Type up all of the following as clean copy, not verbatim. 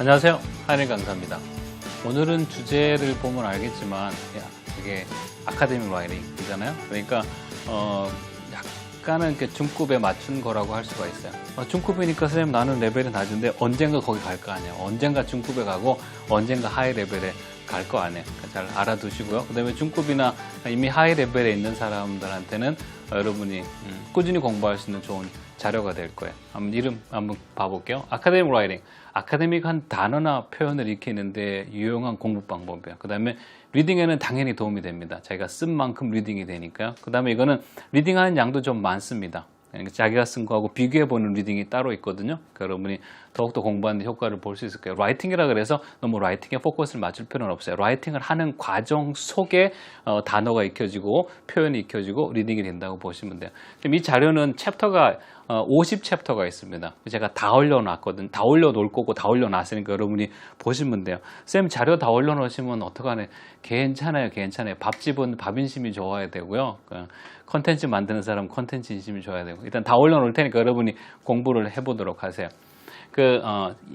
안녕하세요. 하인의 강사입니다. 오늘은 주제를 보면 알겠지만 이게 아카데믹 라이팅이잖아요. 그러니까 약간은 중급에 맞춘 거라고 할 수가 있어요. 중급이니까 선생님 나는 레벨이 낮은데 언젠가 거기 갈 거 아니에요. 언젠가 중급에 가고 언젠가 하이 레벨에 갈 거 아니에요. 잘 알아두시고요. 그 다음에 중급이나 이미 하이 레벨에 있는 사람들한테는 여러분이 꾸준히 공부할 수 있는 좋은 자료가 될 거예요. 이름 한번 봐볼게요. 아카데믹 라이팅. 아카데믹한 단어나 표현을 익히는데 유용한 공부 방법이에요. 그 다음에 리딩에는 당연히 도움이 됩니다. 자기가 쓴 만큼 리딩이 되니까요. 그 다음에 이거는 리딩하는 양도 좀 많습니다. 자기가 쓴 거하고 비교해보는 리딩이 따로 있거든요. 그러니까 여러분이 더욱더 공부하는 데 효과를 볼 수 있을 거예요. 라이팅이라 그래서 너무 라이팅에 포커스를 맞출 필요는 없어요. 라이팅을 하는 과정 속에 단어가 익혀지고 표현이 익혀지고 리딩이 된다고 보시면 돼요. 그럼 이 자료는 챕터가 50챕터가 있습니다. 제가 다 올려놨거든요. 다 올려놓을 거고 다 올려놨으니까 여러분이 보시면 돼요. 쌤 자료 다 올려놓으시면 어떡하네. 괜찮아요. 괜찮아요. 밥집은 밥인심이 좋아야 되고요. 컨텐츠 만드는 사람 컨텐츠 인심이 좋아야 되고 일단 다 올려놓을 테니까 여러분이 공부를 해보도록 하세요.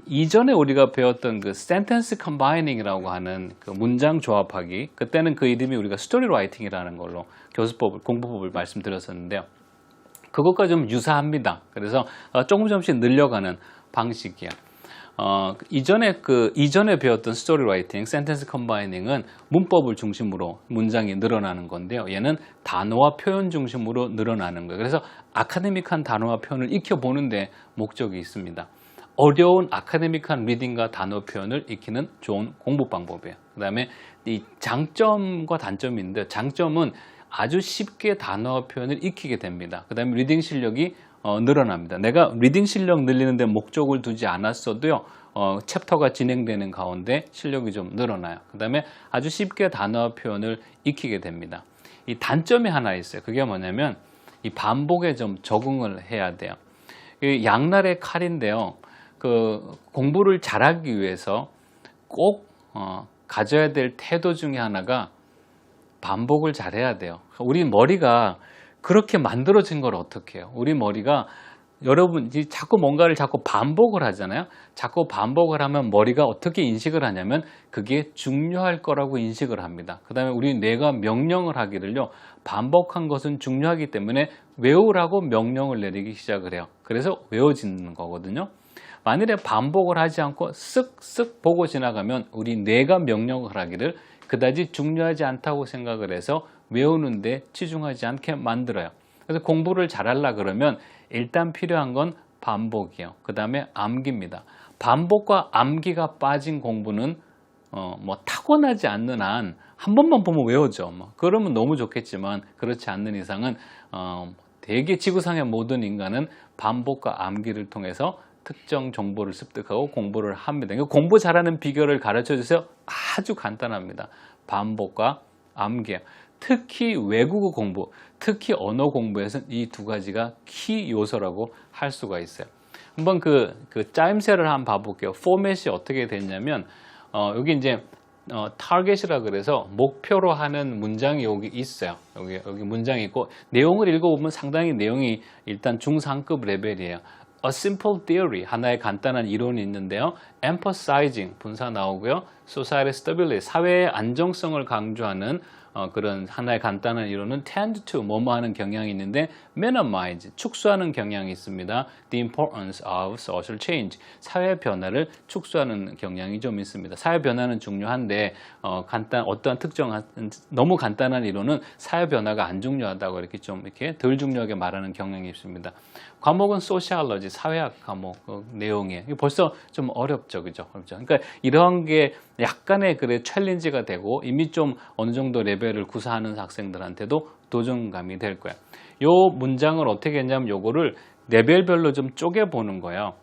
이전에 우리가 배웠던 sentence combining이라고 하는 문장 조합하기, 그때는 그 이름이 우리가 스토리 라이팅이라는 걸로 교수법을, 공부법을 말씀드렸었는데요. 그것과 좀 유사합니다. 그래서 조금씩 늘려가는 방식이야. 이전에 배웠던 스토리 라이팅, 센텐스 컴바이닝은 문법을 중심으로 문장이 늘어나는 건데요. 얘는 단어와 표현 중심으로 늘어나는 거예요. 그래서 아카데믹한 단어와 표현을 익혀보는데 목적이 있습니다. 어려운 아카데믹한 리딩과 단어 표현을 익히는 좋은 공부 방법이에요. 그 다음에 이 장점과 단점인데, 장점은 아주 쉽게 단어와 표현을 익히게 됩니다. 그 다음에 리딩 실력이 늘어납니다. 내가 리딩 실력 늘리는데 목적을 두지 않았어도요, 챕터가 진행되는 가운데 실력이 좀 늘어나요. 그 다음에 아주 쉽게 단어와 표현을 익히게 됩니다. 이 단점이 하나 있어요. 그게 뭐냐면 이 반복에 좀 적응을 해야 돼요. 이 양날의 칼인데요. 공부를 잘하기 위해서 꼭 가져야 될 태도 중에 하나가 반복을 잘해야 돼요. 우리 머리가 그렇게 만들어진 걸 어떻게 해요? 우리 머리가 여러분이 자꾸 뭔가를 자꾸 반복을 하잖아요. 자꾸 반복을 하면 머리가 어떻게 인식을 하냐면 그게 중요할 거라고 인식을 합니다. 그 다음에 우리 뇌가 명령을 하기를요, 반복한 것은 중요하기 때문에 외우라고 명령을 내리기 시작을 해요. 그래서 외워지는 거거든요. 만일에 반복을 하지 않고 쓱쓱 보고 지나가면 우리 뇌가 명령을 하기를 그다지 중요하지 않다고 생각을 해서 외우는데 치중하지 않게 만들어요. 그래서 공부를 잘하려고 그러면 일단 필요한 건 반복이에요. 그 다음에 암기입니다. 반복과 암기가 빠진 공부는 타고나지 않는 한 한 번만 보면 외워져. 그러면 너무 좋겠지만 그렇지 않는 이상은 대개 지구상의 모든 인간은 반복과 암기를 통해서 특정 정보를 습득하고 공부를 합니다. 공부 잘하는 비결을 가르쳐 주세요. 아주 간단합니다. 반복과 암기. 특히 외국어 공부, 특히 언어 공부에서는 이 두 가지가 키 요소라고 할 수가 있어요. 한번 짜임새를 한번 봐볼게요. 포맷이 어떻게 됐냐면 여기 이제 타겟이라 그래서 목표로 하는 문장이 여기 있어요. 여기 문장이 있고 내용을 읽어보면 상당히 내용이 일단 중상급 레벨이에요. A simple theory, 하나의 간단한 이론이 있는데요. Emphasizing, 분사 나오고요. Society stability, 사회의 안정성을 강조하는 그런 하나의 간단한 이론은 tend to, 뭐뭐 하는 경향이 있는데 minimize, 축소하는 경향이 있습니다. The importance of social change, 사회 변화를 축소하는 경향이 좀 있습니다. 사회 변화는 중요한데 어떠한 특정한 너무 간단한 이론은 사회 변화가 안 중요하다고 이렇게 덜 중요하게 말하는 경향이 있습니다. 과목은 sociology, 사회학 과목 내용이에요. 벌써 좀 어렵죠, 그죠? 그러니까 이러한 게 약간의 챌린지가 되고 이미 좀 어느 정도 레벨을 구사하는 학생들한테도 도전감이 될 거예요. 요 문장을 어떻게 했냐면 요거를 레벨별로 좀 쪼개보는 거예요.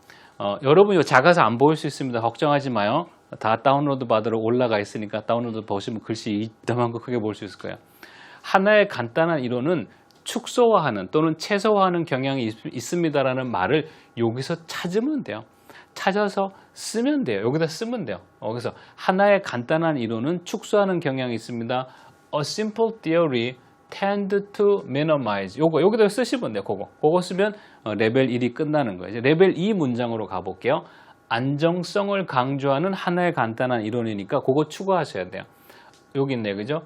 여러분 이거 작아서 안 보일 수 있습니다. 걱정하지 마요. 다 다운로드 받으러 올라가 있으니까 다운로드 보시면 글씨 이만큼 크게 볼 수 있을 거예요. 하나의 간단한 이론은 축소화하는 또는 최소화하는 경향이 있습니다라는 말을 여기서 찾으면 돼요. 찾아서 쓰면 돼요. 여기다 쓰면 돼요. 그래서 하나의 간단한 이론은 축소하는 경향이 있습니다. A simple theory tend to minimize. 여기다 쓰시면 돼요. 그거 쓰면 레벨 1이 끝나는 거예요. 이제 레벨 2 문장으로 가볼게요. 안정성을 강조하는 하나의 간단한 이론이니까 그거 추가하셔야 돼요. 여기 있네, 그죠?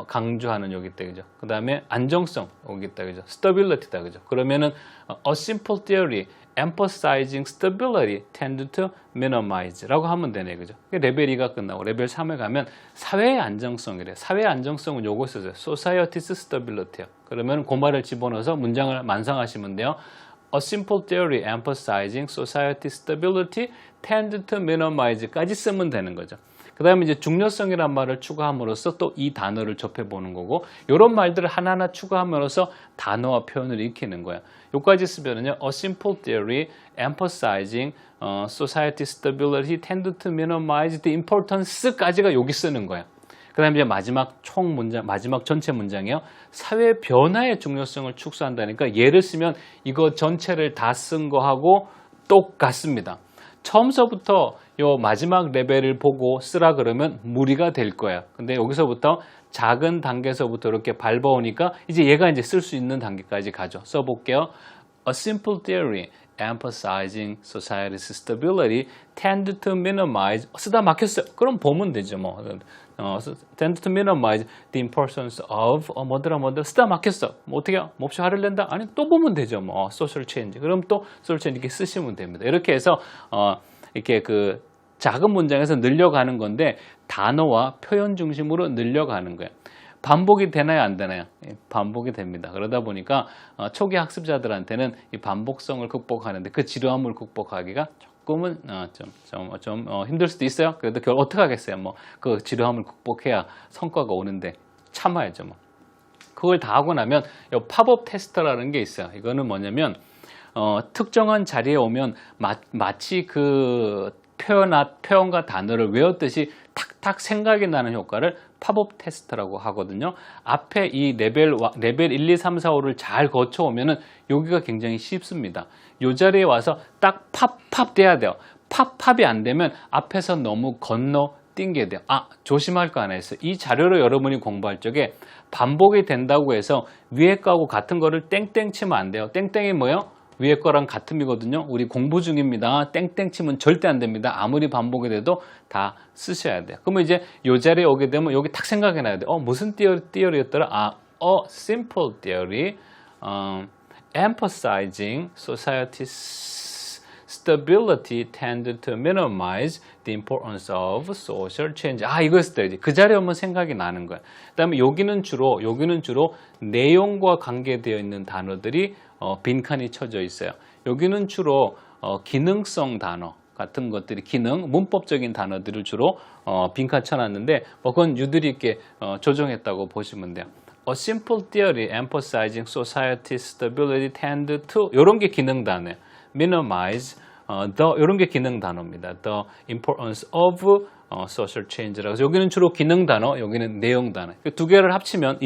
강조하는 여기 있다, 그죠? 그 다음에 안정성 여기 있다, 그죠? stability다, 그죠? 그러면은 a simple theory emphasizing stability tend to minimize라고 하면 되네, 그죠? 레벨 2가 끝나고 레벨 3에 가면 사회의 안정성이래. 사회의 안정성은 요거 쓰세요. society's stability요. 그러면 그 말을 집어넣어서 문장을 완성하시면 돼요. A simple theory emphasizing society's stability tend to minimize까지 쓰면 되는 거죠. 그 다음에 이제 중요성이란 말을 추가함으로써 또 이 단어를 접해보는 거고, 이런 말들을 하나하나 추가함으로써 단어와 표현을 익히는 거야. 여기까지 쓰면은요, a simple theory emphasizing society's stability tend to minimize the importance까지가 여기 쓰는 거야. 그 다음에 이제 마지막 총 문장, 마지막 전체 문장이요. 사회 변화의 중요성을 축소한다니까 얘를 쓰면 이거 전체를 다 쓴 거하고 똑같습니다. 처음서부터 요 마지막 레벨을 보고 쓰라 그러면 무리가 될 거야. 근데 여기서부터 작은 단계에서부터 이렇게 밟아오니까 이제 얘가 이제 쓸 수 있는 단계까지 가죠. 써볼게요. A simple theory emphasizing society's stability tend to minimize. 쓰다 막혔어요. 그럼 보면 되죠, 뭐. tend to minimize the importance of 뭐더라 쓰다 막혔어. 뭐 어떻게 몹시 화를 낸다? 아니 또 보면 되죠, 뭐. social change. 그럼 또 social change 이렇게 쓰시면 됩니다. 이렇게 해서 이렇게 그 작은 문장에서 늘려가는 건데 단어와 표현 중심으로 늘려가는 거예요. 반복이 되나요, 안 되나요? 반복이 됩니다. 그러다 보니까 초기 학습자들한테는 이 반복성을 극복하는데 그 지루함을 극복하기가 조금은 좀 힘들 수도 있어요. 그래도 결국 어떻게 하겠어요? 뭐 그 지루함을 극복해야 성과가 오는데 참아야죠. 뭐 그걸 다 하고 나면 이 팝업 테스터라는 게 있어요. 이거는 뭐냐면 특정한 자리에 오면 마치 그 표현과 단어를 외웠듯이 탁탁 생각이 나는 효과를 팝업 테스트라고 하거든요. 앞에 이 레벨 1, 2, 3, 4, 5를 잘 거쳐오면은 여기가 굉장히 쉽습니다. 이 자리에 와서 딱 팝 돼야 돼요. 팝이 안 되면 앞에서 너무 건너 띵게 돼요. 조심할 거 하나 있어요. 이 자료를 여러분이 공부할 적에 반복이 된다고 해서 위에 거하고 같은 거를 땡땡 치면 안 돼요. 땡땡이 뭐예요? 위에 거랑 같음이거든요. 우리 공부 중입니다. 땡땡 치면 절대 안 됩니다. 아무리 반복이 돼도 다 쓰셔야 돼요. 그러면 이제 이 자리에 오게 되면 여기 탁 생각해 놔야 돼요. 무슨 theory였더라? A simple theory emphasizing society's stability tend to minimize the importance of social change. 이거였을 때 그 자리에 오면 생각이 나는 거야. 그 다음에 여기는 주로 내용과 관계되어 있는 단어들이 빈칸이 쳐져 있어요. 여기는 주로 기능성 단어 같은 것들이 문법적인 단어들을 주로 빈칸 쳐놨는데 그건 유들이 이렇게 조정했다고 보시면 돼요. A simple theory emphasizing society's stability tend to 이런 게 기능 단어예요. minimize 이런 게 기능 단어입니다. The importance of social change라고 해서 여기는 주로 기능 단어, 여기는 내용 단어. 이 두 개를 합치면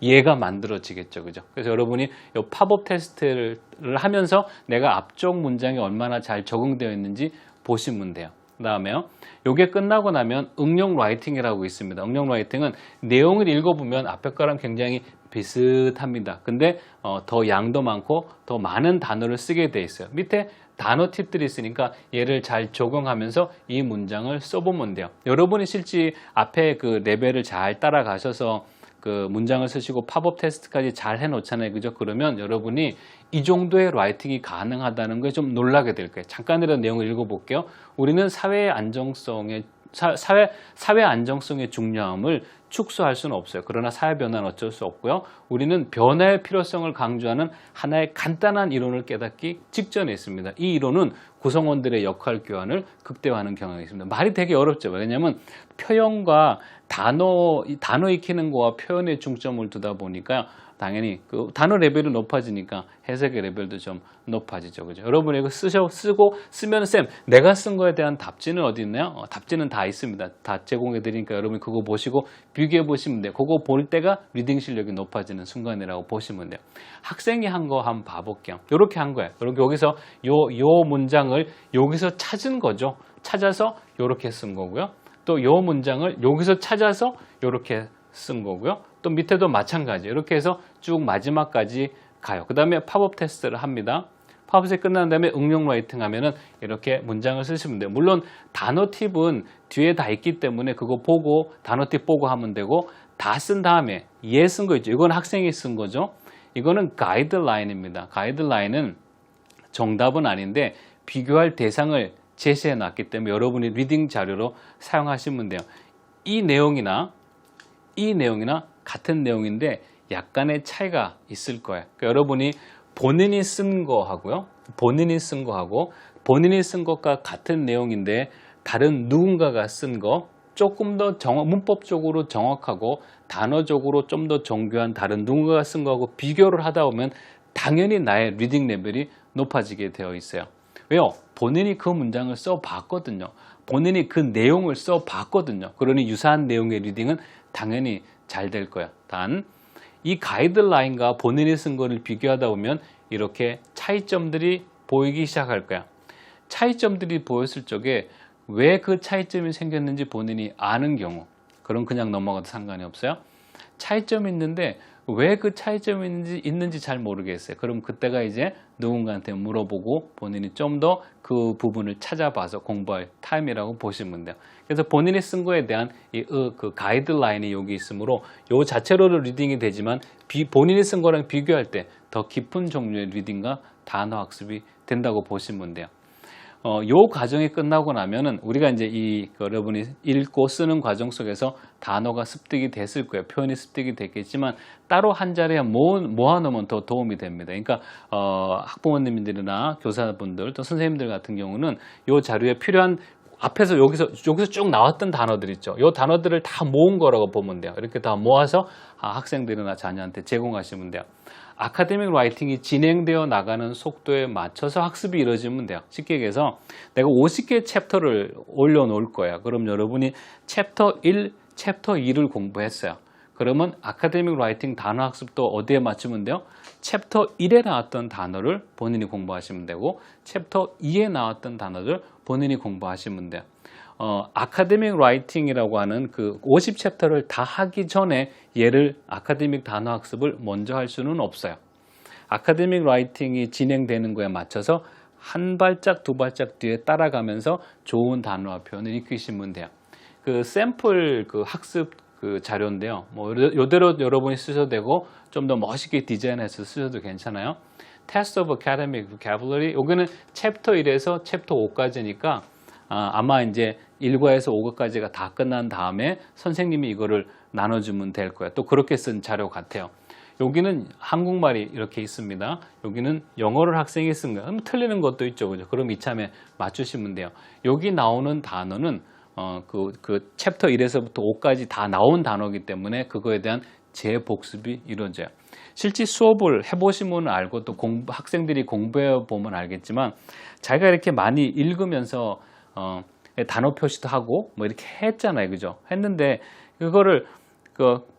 얘가 만들어지겠죠, 그죠? 그래서 여러분이 이 팝업 테스트를 하면서 내가 앞쪽 문장이 얼마나 잘 적응되어 있는지 보시면 돼요. 그 다음에요. 요게 끝나고 나면 응용 라이팅이라고 있습니다. 응용 라이팅은 내용을 읽어보면 앞에 거랑 굉장히 비슷합니다. 근데 더 양도 많고 더 많은 단어를 쓰게 돼 있어요. 밑에 단어 팁들이 있으니까 얘를 잘 적용하면서 이 문장을 써보면 돼요. 여러분이 실제 앞에 그 레벨을 잘 따라가셔서 그 문장을 쓰시고 팝업 테스트까지 잘 해놓잖아요. 그죠? 그러면 여러분이 이 정도의 라이팅이 가능하다는 거에 좀 놀라게 될 거예요. 잠깐이라도 내용을 읽어볼게요. 우리는 사회 안정성의 중요함을 축소할 수는 없어요. 그러나 사회 변화는 어쩔 수 없고요. 우리는 변화의 필요성을 강조하는 하나의 간단한 이론을 깨닫기 직전에 있습니다. 이 이론은 구성원들의 역할 교환을 극대화하는 경향이 있습니다. 말이 되게 어렵죠. 왜냐하면 표현과 단어 익히는 거와 표현에 중점을 두다 보니까 당연히 그 단어 레벨이 높아지니까 해석의 레벨도 좀 높아지죠. 그죠? 여러분이 이거 쓰면 쌤, 내가 쓴 거에 대한 답지는 어디 있나요? 답지는 다 있습니다. 다 제공해 드리니까 여러분이 그거 보시고 비교해 보시면 돼요. 그거 볼 때가 리딩 실력이 높아지는 순간이라고 보시면 돼요. 학생이 한 거 한번 봐볼게요. 이렇게 한 거예요. 여기서 요 문장을 여기서 찾은 거죠. 찾아서 이렇게 쓴 거고요. 또 요 문장을 여기서 찾아서 이렇게 쓴 거고요. 또 밑에도 마찬가지 이렇게 해서 쭉 마지막까지 가요. 그 다음에 팝업 테스트를 합니다. 팝셋 끝난 다음에 응용 라이팅 하면은 이렇게 문장을 쓰시면 돼요. 물론 단어 팁은 뒤에 다 있기 때문에 그거 보고 단어 팁 보고 하면 되고, 다 쓴 다음에 쓴 거 있죠. 이건 학생이 쓴 거죠. 이거는 가이드라인입니다. 가이드라인은 정답은 아닌데 비교할 대상을 제시해 놨기 때문에 여러분이 리딩 자료로 사용하시면 돼요. 이 내용이나 같은 내용인데 약간의 차이가 있을 거예요. 그러니까 여러분이 본인이 쓴 거하고요, 본인이 쓴 것과 같은 내용인데 다른 누군가가 쓴 거, 조금 더 문법적으로 정확하고 단어적으로 좀 더 정교한 다른 누군가가 쓴 거하고 비교를 하다 보면 당연히 나의 리딩 레벨이 높아지게 되어 있어요. 왜요? 본인이 그 문장을 써봤거든요. 본인이 그 내용을 써봤거든요. 그러니 유사한 내용의 리딩은 당연히 잘 될 거야. 단 이 가이드라인과 본인이 쓴 거를 비교하다 보면 이렇게 차이점들이 보이기 시작할 거야. 차이점들이 보였을 적에 왜 그 차이점이 생겼는지 본인이 아는 경우, 그럼 그냥 넘어가도 상관이 없어요. 차이점이 있는데 왜 그 차이점이 있는지 잘 모르겠어요. 그럼 그때가 이제 누군가한테 물어보고 본인이 좀 더 그 부분을 찾아봐서 공부할 타임이라고 보시면 돼요. 그래서 본인이 쓴 거에 대한 그 가이드라인이 여기 있으므로 요 자체로도 리딩이 되지만 본인이 쓴 거랑 비교할 때 더 깊은 종류의 리딩과 단어 학습이 된다고 보시면 돼요. 요 과정이 끝나고 나면은 우리가 이제 여러분이 읽고 쓰는 과정 속에서 단어가 습득이 됐을 거예요. 표현이 습득이 됐겠지만 따로 한 자리에 모아놓으면 더 도움이 됩니다. 그러니까 학부모님들이나 교사분들 또 선생님들 같은 경우는 요 자료에 필요한 앞에서 여기서 쭉 나왔던 단어들 있죠. 요 단어들을 다 모은 거라고 보면 돼요. 이렇게 다 모아서 학생들이나 자녀한테 제공하시면 돼요. 아카데믹 라이팅이 진행되어 나가는 속도에 맞춰서 학습이 이루어지면 돼요. 쉽게 얘기해서 내가 50개 챕터를 올려놓을 거야. 그럼 여러분이 챕터 1, 챕터 2를 공부했어요. 그러면 아카데믹 라이팅 단어 학습도 어디에 맞추면 돼요? 챕터 1에 나왔던 단어를 본인이 공부하시면 되고 챕터 2에 나왔던 단어를 본인이 공부하시면 돼요. 아카데믹 라이팅이라고 하는 그 50챕터를 다 하기 전에 얘를 아카데믹 단어 학습을 먼저 할 수는 없어요. 아카데믹 라이팅이 진행되는 거에 맞춰서 한 발짝 두 발짝 뒤에 따라가면서 좋은 단어와 표현을 익히시면 돼요. 그 샘플 그 학습 그 자료인데요. 뭐 이대로 여러분이 쓰셔도 되고 좀 더 멋있게 디자인해서 쓰셔도 괜찮아요. Test of Academic Vocabulary, 여기는 챕터 1에서 챕터 5까지니까 아마 이제 1과에서 5과까지가 다 끝난 다음에 선생님이 이거를 나눠주면 될 거예요. 또 그렇게 쓴 자료 같아요. 여기는 한국말이 이렇게 있습니다. 여기는 영어를 학생이 쓴 거예요. 틀리는 것도 있죠. 그죠? 그럼 이참에 맞추시면 돼요. 여기 나오는 단어는 그 챕터 1에서부터 5까지 다 나온 단어이기 때문에 그거에 대한 재복습이 이루어져요. 실제 수업을 해보시면 알고 또 학생들이 공부해 보면 알겠지만 자기가 이렇게 많이 읽으면서 단어 표시도 하고 뭐 이렇게 했잖아요. 그죠? 했는데 그거를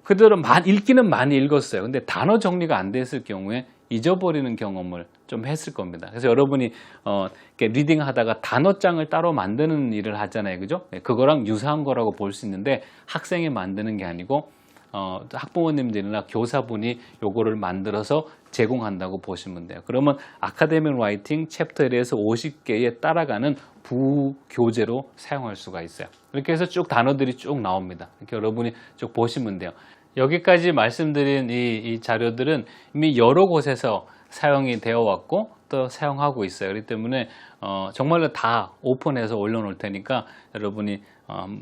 그대로 읽기는 많이 읽었어요. 근데 단어 정리가 안 됐을 경우에 잊어버리는 경험을 좀 했을 겁니다. 그래서 여러분이 이렇게 리딩 하다가 단어장을 따로 만드는 일을 하잖아요. 그죠? 그거랑 유사한 거라고 볼 수 있는데 학생이 만드는 게 아니고 학부모님들이나 교사분이 요거를 만들어서 제공한다고 보시면 돼요. 그러면 아카데믹 라이팅 챕터 1에서 50개에 따라가는 부교재로 사용할 수가 있어요. 이렇게 해서 쭉 단어들이 쭉 나옵니다. 이렇게 여러분이 쭉 보시면 돼요. 여기까지 말씀드린 이 자료들은 이미 여러 곳에서 사용이 되어 왔고 또 사용하고 있어요. 그렇기 때문에 정말로 다 오픈해서 올려놓을 테니까 여러분이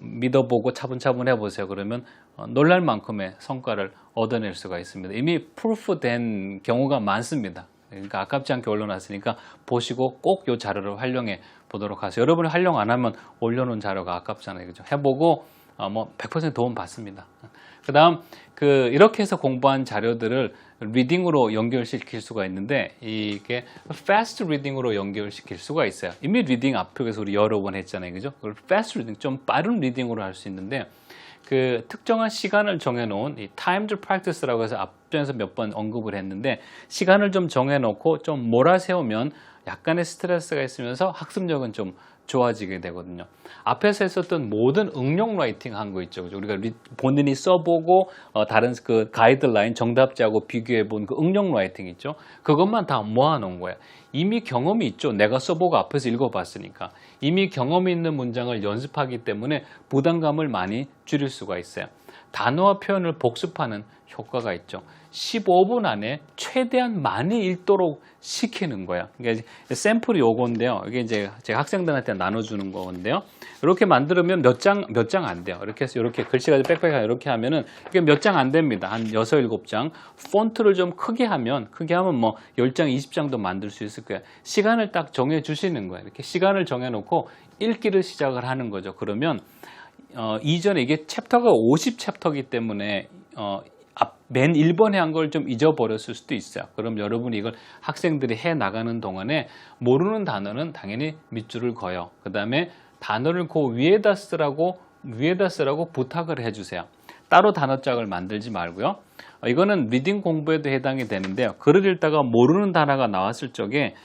믿어보고 차분차분 해보세요. 그러면 놀랄 만큼의 성과를 얻어낼 수가 있습니다. 이미 프루프된 경우가 많습니다. 그러니까 아깝지 않게 올려놨으니까 보시고 꼭 이 자료를 활용해 보도록 하세요. 여러분이 활용 안 하면 올려놓은 자료가 아깝잖아요. 그죠? 해보고 뭐 100% 도움 받습니다. 그 다음 이렇게 해서 공부한 자료들을 리딩으로 연결시킬 수가 있는데 이게 fast 리딩으로 연결시킬 수가 있어요. 이미 리딩 앞쪽에서 우리 여러 번 했잖아요. 그죠? fast 리딩, 좀 빠른 리딩으로 할 수 있는데 그 특정한 시간을 정해놓은 이 timed practice라고 해서 앞전에서 몇 번 언급을 했는데 시간을 좀 정해놓고 좀 몰아세우면 약간의 스트레스가 있으면서 학습력은 좀 좋아지게 되거든요. 앞에서 했었던 모든 응용 라이팅 한 거 있죠. 우리가 본인이 써보고 다른 그 가이드라인 정답지하고 비교해 본 그 응용 라이팅 있죠. 그것만 다 모아놓은 거야. 이미 경험이 있죠. 내가 써보고 앞에서 읽어봤으니까. 이미 경험이 있는 문장을 연습하기 때문에 부담감을 많이 줄일 수가 있어요. 단어와 표현을 복습하는 효과가 있죠. 15분 안에 최대한 많이 읽도록 시키는 거야. 그러니까 샘플이 요건데요. 이게 이제 제가 학생들한테 나눠주는 건데요. 이렇게 만들면 몇 장 안 돼요. 이렇게 해서 이렇게 글씨가 빽빽하게 이렇게 하면은 이게 몇 장 안 됩니다. 한 6, 7장. 폰트를 좀 크게 하면 뭐 10장, 20장도 만들 수 있을 거야. 시간을 딱 정해 주시는 거야. 이렇게 시간을 정해 놓고 읽기를 시작을 하는 거죠. 그러면 이전에 이게 챕터가 50챕터이기 때문에 맨 1번에 한 걸 좀 잊어버렸을 수도 있어요. 그럼 여러분이 이걸 학생들이 해 나가는 동안에 모르는 단어는 당연히 밑줄을 그어요. 그 다음에 단어를 그 위에다 쓰라고 부탁을 해주세요. 따로 단어짝을 만들지 말고요. 이거는 리딩 공부에도 해당이 되는데요. 글을 읽다가 모르는 단어가 나왔을 적에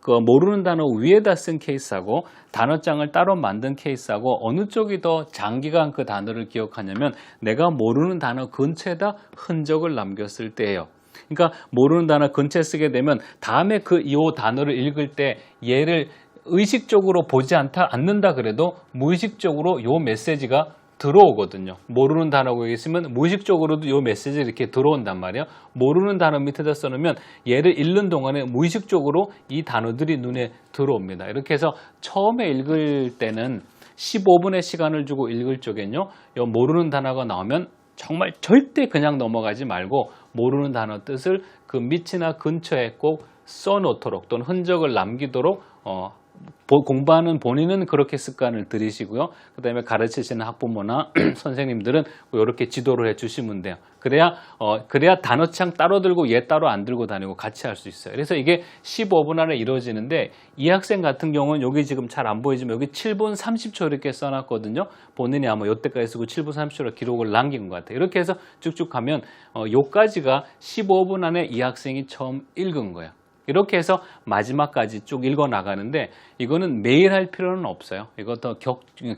그 모르는 단어 위에다 쓴 케이스하고 단어장을 따로 만든 케이스하고 어느 쪽이 더 장기간 그 단어를 기억하냐면 내가 모르는 단어 근처에다 흔적을 남겼을 때예요. 그러니까 모르는 단어 근처에 쓰게 되면 다음에 이 단어를 읽을 때 얘를 의식적으로 보지 않는다 그래도 무의식적으로 이 메시지가 들어오거든요. 모르는 단어가 있으면 무의식적으로도 이 메시지가 이렇게 들어온단 말이에요. 모르는 단어 밑에다 써놓으면 얘를 읽는 동안에 무의식적으로 이 단어들이 눈에 들어옵니다. 이렇게 해서 처음에 읽을 때는 15분의 시간을 주고 읽을 적엔요. 이 모르는 단어가 나오면 정말 절대 그냥 넘어가지 말고 모르는 단어 뜻을 그 밑이나 근처에 꼭 써놓도록 또는 흔적을 남기도록 공부하는 본인은 그렇게 습관을 들이시고요. 그 다음에 가르치시는 학부모나 선생님들은 이렇게 지도를 해주시면 돼요. 그래야 단어창 따로 들고 얘 따로 안 들고 다니고 같이 할 수 있어요. 그래서 이게 15분 안에 이루어지는데 이 학생 같은 경우는 여기 지금 잘 안 보이지만 여기 7분 30초 이렇게 써놨거든요. 본인이 아마 이때까지 쓰고 7분 30초로 기록을 남긴 것 같아요. 이렇게 해서 쭉쭉 가면 요까지가 15분 안에 이 학생이 처음 읽은 거예요. 이렇게 해서 마지막까지 쭉 읽어 나가는데 이거는 매일 할 필요는 없어요. 이것도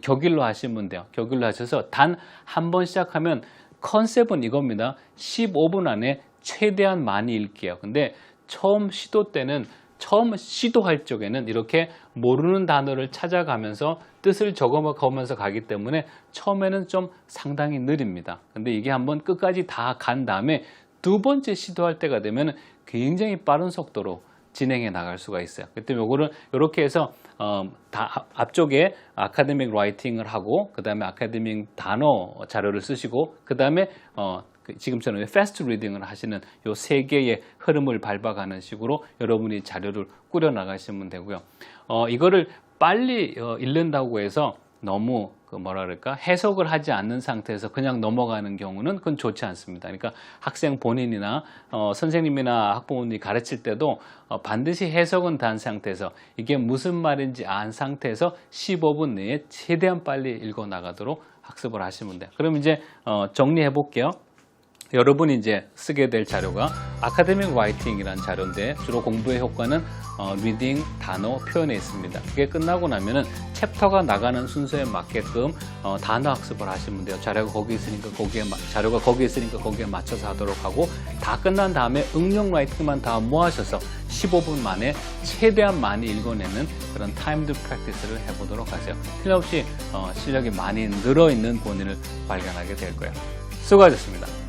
격일로 하시면 돼요. 격일로 하셔서 단 한 번 시작하면 컨셉은 이겁니다. 15분 안에 최대한 많이 읽게요. 근데 처음 시도할 적에는 이렇게 모르는 단어를 찾아가면서 뜻을 적어가면서 가기 때문에 처음에는 좀 상당히 느립니다. 근데 이게 한번 끝까지 다 간 다음에 두 번째 시도할 때가 되면 굉장히 빠른 속도로 진행해 나갈 수가 있어요. 그때 요거를 이렇게 해서 앞쪽에 아카데믹 라이팅을 하고 그 다음에 아카데믹 단어 자료를 쓰시고 그 다음에 지금처럼 패스트 리딩을 하시는 요 세 개의 흐름을 밟아가는 식으로 여러분이 자료를 꾸려 나가시면 되고요. 이거를 빨리 읽는다고 해서 너무 해석을 하지 않는 상태에서 그냥 넘어가는 경우는 그건 좋지 않습니다. 그러니까 학생 본인이나 선생님이나 학부모님이 가르칠 때도 반드시 해석은 다 한 상태에서 이게 무슨 말인지 안 상태에서 15분 내에 최대한 빨리 읽어 나가도록 학습을 하시면 돼요. 그럼 이제 정리해 볼게요. 여러분이 이제 쓰게 될 자료가 아카데믹 라이팅이라는 자료인데 주로 공부의 효과는 리딩, 단어, 표현에 있습니다. 그게 끝나고 나면은 챕터가 나가는 순서에 맞게끔 단어 학습을 하시면 돼요. 자료가 거기 있으니까 거기에 맞춰서 하도록 하고 다 끝난 다음에 응용 라이팅만 다 모아셔서 15분 만에 최대한 많이 읽어내는 그런 타임드 프랙티스를 해보도록 하세요. 틀림없이 실력이 많이 늘어있는 본인을 발견하게 될 거예요. 수고하셨습니다.